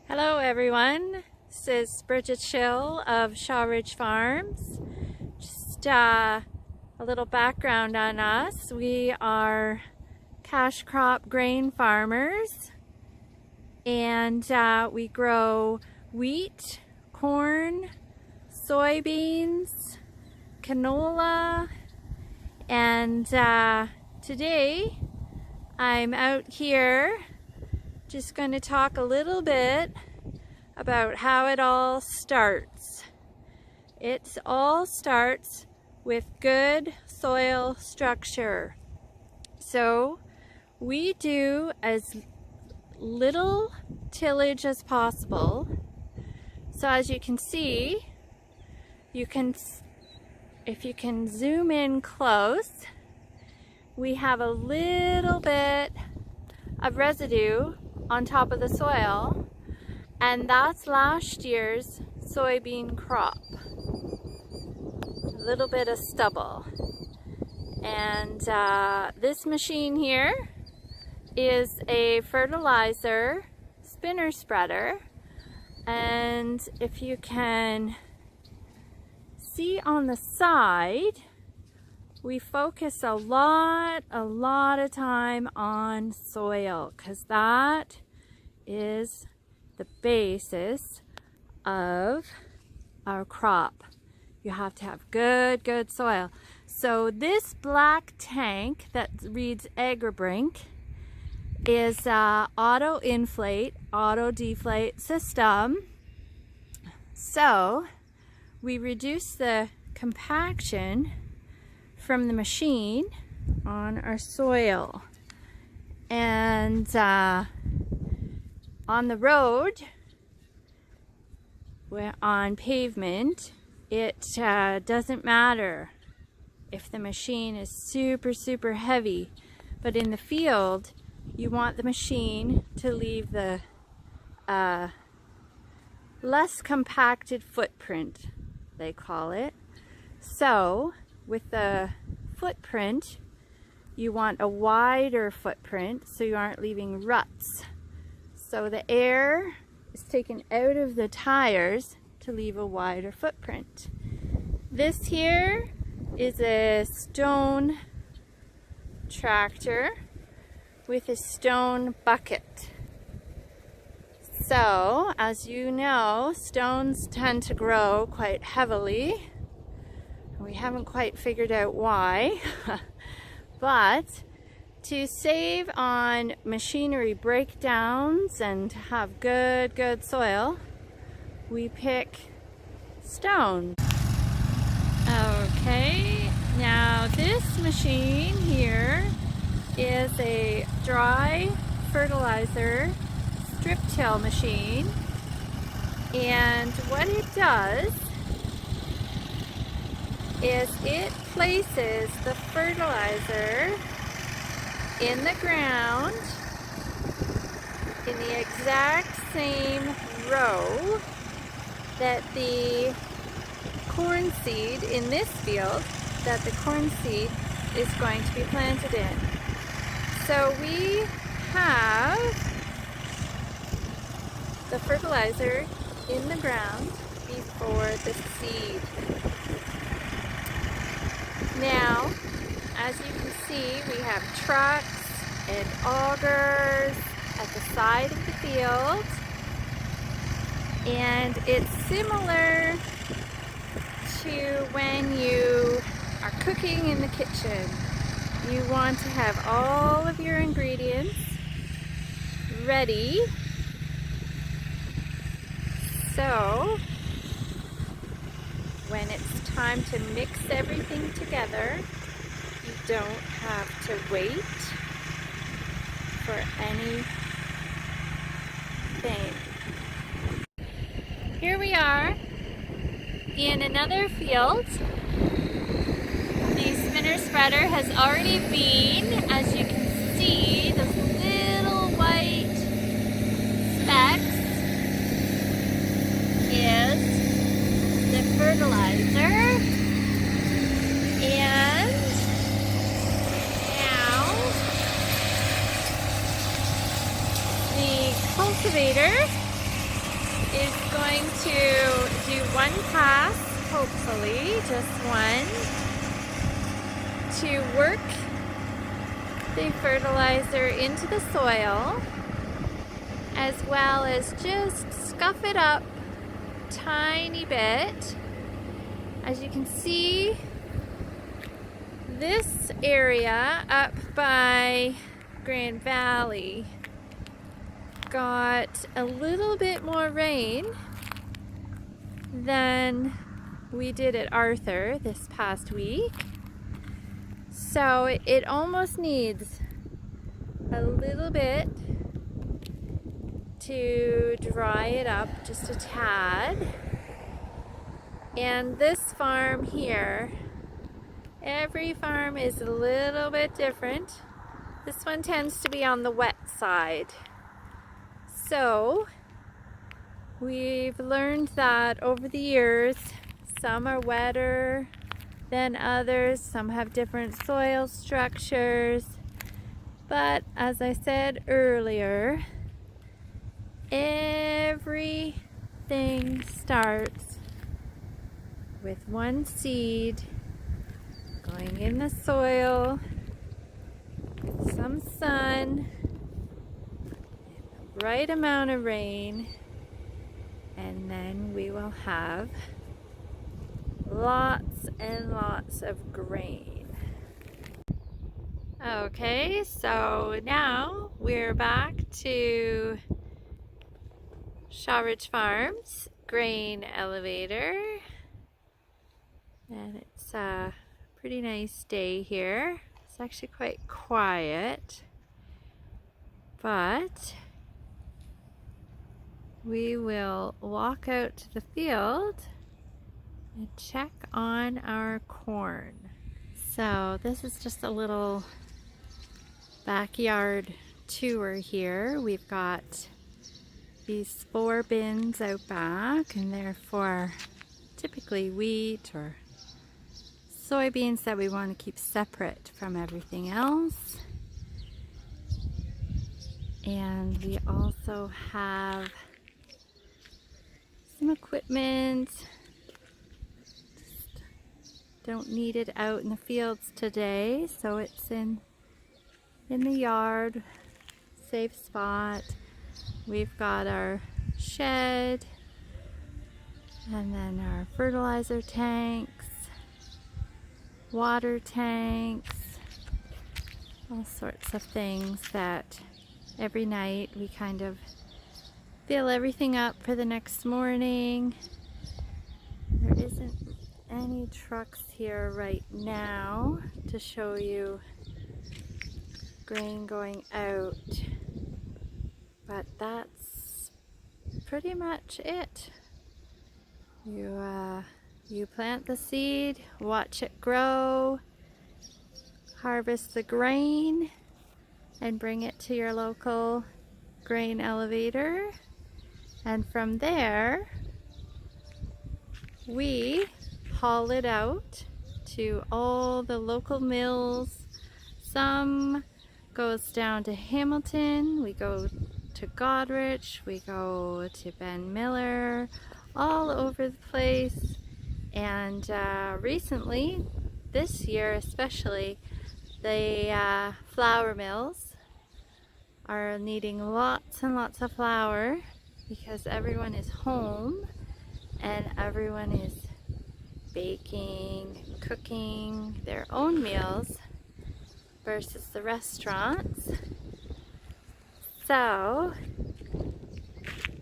Hello everyone, this is Bridget Schill of Shawridge Farms. Just a little background on us. We are cash crop grain farmers, and we grow wheat, corn, soybeans, canola, and today I'm out here just going to talk a little bit about how it all starts. It all starts with good soil structure. So we do as little tillage as possible. So as you can see, if you can zoom in close, we have a little bit of residue on top of the soil, and that's last year's soybean crop. A little bit of stubble. And this machine here is a fertilizer spinner spreader, and if you can see on the side, we focus a lot of time on soil, because that is the basis of our crop. You have to have good soil. So this black tank that reads AgriBrink is a auto inflate, auto deflate system. So we reduce the compaction from the machine on our soil, and on the road, on pavement, it doesn't matter if the machine is super heavy, but in the field you want the machine to leave the less compacted footprint, they call it. So with the footprint, you want a wider footprint so you aren't leaving ruts. So the air is taken out of the tires to leave a wider footprint. This here is a stone tractor with a stone bucket. So, as you know, stones tend to grow quite heavily. We haven't quite figured out why, but to save on machinery breakdowns and to have good soil, we pick stone. Okay, now this machine here is a dry fertilizer strip till machine, and what it does is it places the fertilizer in the ground in the exact same row that the corn seed in this field, that the corn seed is going to be planted in. So we have the fertilizer in the ground before the seed. Now, as you can see, we have trucks and augers at the side of the field, and it's similar to when you are cooking in the kitchen. You want to have all of your ingredients ready, so when it's time to mix everything together, you don't have to wait for anything. Here we are in another field. The spinner spreader has already been, as you can see, those little white specks is the fertilizer, and now the cultivator is going to do one pass, hopefully, just one, to work the fertilizer into the soil, as well as just scuff it up tiny bit. As you can see, this area up by Grand Valley got a little bit more rain than we did at Arthur this past week. So it almost needs a little bit to dry it up just a tad. And this farm here, every farm is a little bit different. This one tends to be on the wet side. So we've learned that over the years, some are wetter than others, some have different soil structures. But as I said earlier, everything starts with one seed going in the soil, with some sun, the right amount of rain, and then we will have lots and lots of grain. Okay, so now we're back to Shawridge Farms grain elevator, and it's a pretty nice day here. It's actually quite quiet, but we will walk out to the field and check on our corn. So this is just a little backyard tour here. We've got these 4 bins out back, and they're for typically wheat or soybeans that we want to keep separate from everything else. And we also have some equipment. Just don't need it out in the fields today, so it's in the yard, safe spot. We've got our shed, and then our fertilizer tanks, water tanks, all sorts of things that every night we kind of fill everything up for the next morning. There isn't any trucks here right now to show you grain going out, but that's pretty much it. You plant the seed, watch it grow, harvest the grain, and bring it to your local grain elevator. And from there, we haul it out to all the local mills. Some goes down to Hamilton, we go to Godrich, we go to Ben Miller, all over the place. And recently, this year especially, the flour mills are needing lots and lots of flour because everyone is home and everyone is baking, cooking their own meals versus the restaurants. So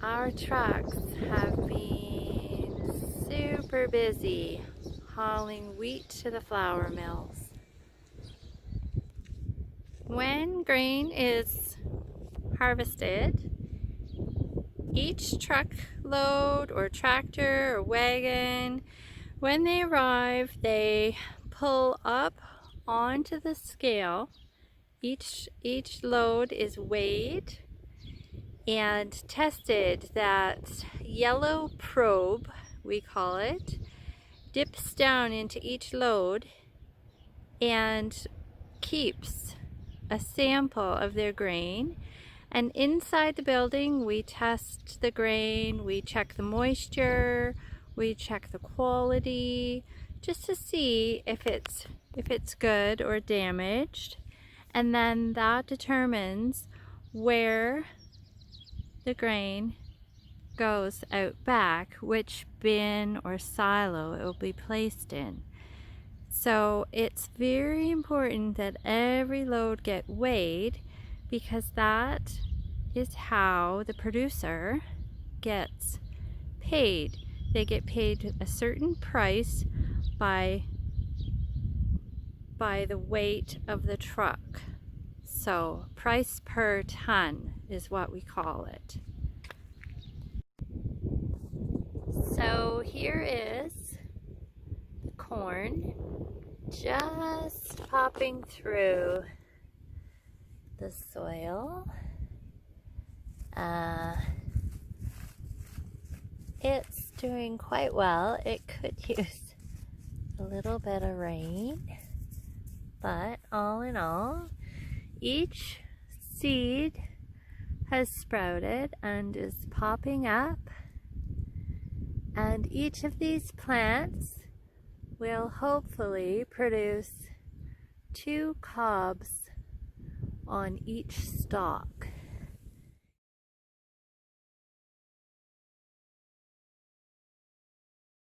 our trucks have been super busy hauling wheat to the flour mills. When grain is harvested, each truckload or tractor or wagon, when they arrive, they pull up onto the scale. Each load is weighed and tested. That yellow probe, we call it, dips down into each load and keeps a sample of their grain. And inside the building, we test the grain, we check the moisture, we check the quality, just to see if it's good or damaged. And then that determines where the grain goes out back, which bin or silo it will be placed in. So it's very important that every load get weighed, because that is how the producer gets paid. They get paid a certain price by the weight of the truck. So price per ton is what we call it. So here is the corn just popping through the soil. It's doing quite well. It could use a little bit of rain, but all in all, each seed has sprouted and is popping up, and each of these plants will hopefully produce 2 cobs on each stalk.